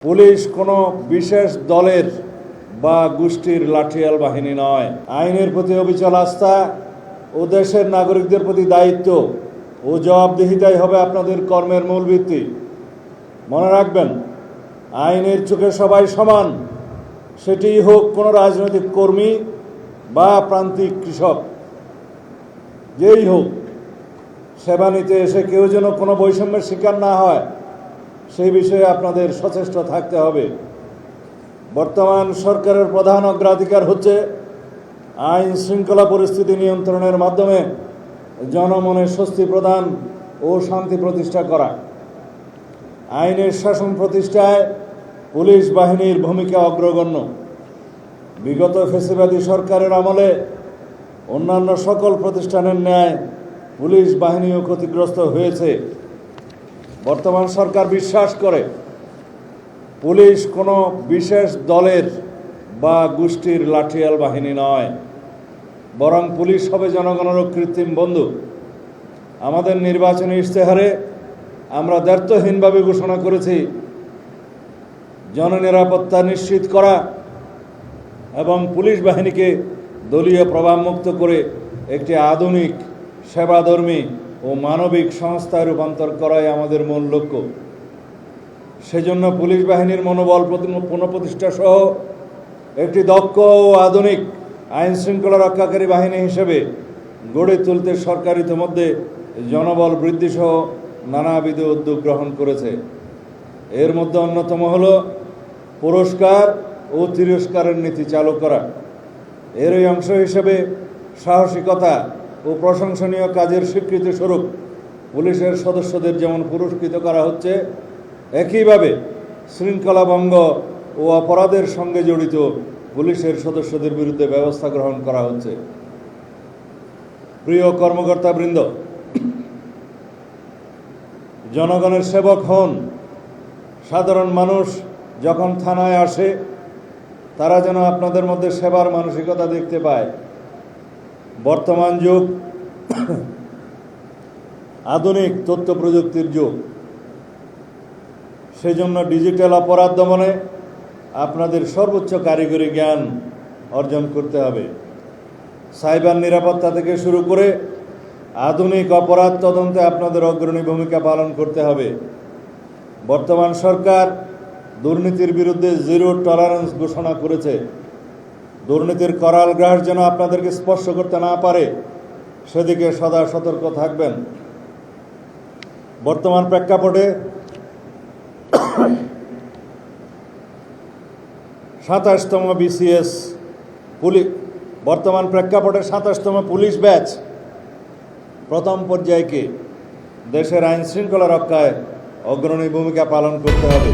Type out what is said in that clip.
Police কোনো বিশেষ দলের বা গোষ্ঠীর লাঠিয়াল বাহিনী নয়। আইনের প্রতি অবিচল আস্থা ও দেশের নাগরিকদের প্রতি দায়িত্ব ও জবাবদিহিতাই হবে আপনাদের কর্মের মূল ভিত্তি। মনে রাখবেন, আইনের চোখে সবাই সমান, সেটিই হোক কোনো রাজনৈতিক কর্মী বা প্রান্তিক কৃষক, যেই হোক। সেবা নিতে এসে কেউ যেন কোনো বৈষম্যের শিকার না হয়, সেই বিষয়ে আপনাদের সচেষ্ট থাকতে হবে। বর্তমান সরকারের প্রধান অগ্রাধিকার হচ্ছে আইন শৃঙ্খলা পরিস্থিতি নিয়ন্ত্রণের মাধ্যমে জনমনে স্বস্তি প্রদান ও শান্তি প্রতিষ্ঠা করা। আইনের শাসন প্রতিষ্ঠায় পুলিশ বাহিনীর ভূমিকা অগ্রগণ্য। বিগত ফ্যাসিবাদী সরকারের আমলে অন্যান্য সকল প্রতিষ্ঠানের ন্যায় পুলিশ বাহিনীও ক্ষতিগ্রস্ত হয়েছে। বর্তমান সরকার বিশ্বাস করে পুলিশ কোনো বিশেষ দলের বা গোষ্ঠীর লাঠিয়াল বাহিনী নয়, বরং পুলিশ হবে জনগণের কৃত্রিম বন্ধু। আমাদের নির্বাচনী ইশতেহারে আমরা দ্ব্যর্থহীনভাবে ঘোষণা করেছি, জননিরাপত্তা নিশ্চিত করা এবং পুলিশ বাহিনীকে দলীয় প্রভাবমুক্ত করে একটি আধুনিক, সেবাধর্মী ও মানবিক সংস্থায় রূপান্তর করাই আমাদের মূল লক্ষ্য। সেজন্য পুলিশ বাহিনীর মনোবল পুনঃপ্রতিষ্ঠা সহ একটি দক্ষ ও আধুনিক আইন শৃঙ্খলা রক্ষাকারী বাহিনী হিসেবে গড়ে তুলতে সরকার ইতিমধ্যে জনবল বৃদ্ধি সহ নানাবিধ উদ্যোগ গ্রহণ করেছে। এর মধ্যে অন্যতম হল পুরস্কার ও তিরস্কারের নীতি চালু করা। এরই অংশ হিসেবে সাহসিকতা ও প্রশংসনীয় কাজের স্বীকৃতি স্বরূপ পুলিশের সদস্যদের যেমন পুরস্কৃত করা হচ্ছে, একইভাবে শৃঙ্খলা ভঙ্গ ও অপরাধের সঙ্গে জড়িত পুলিশের সদস্যদের বিরুদ্ধে ব্যবস্থা গ্রহণ করা হচ্ছে। প্রিয় কর্মকর্তাবৃন্দ, জনগণের সেবক হন। সাধারণ মানুষ যখন থানায় আসে, তারা যেন আপনাদের মধ্যে সেবার মানসিকতা দেখতে পায়। বর্তমান যুগ আধুনিক তথ্য প্রযুক্তির যুগ। সেজন্য ডিজিটাল অপরাধ দমনে আপনাদের সর্বোচ্চ কারিগরি জ্ঞান অর্জন করতে হবে। সাইবার নিরাপত্তা থেকে শুরু করে আধুনিক অপরাধ তদন্তে আপনাদের অগ্রণী ভূমিকা পালন করতে হবে। বর্তমান সরকার দুর্নীতির বিরুদ্ধে জিরো টলারেন্স ঘোষণা করেছে। দুর্নীতির করাল গ্রাস যেন আপনাদেরকে স্পর্শ করতে না পারে, সেদিকে সদা সতর্ক থাকবেন। বর্তমান প্রেক্ষাপটে 27তম BCS পুলিশ ব্যাচ প্রথম পর্যায়কে দেশের আইন শৃঙ্খলা রক্ষায় অগ্রণী ভূমিকা পালন করতে হবে।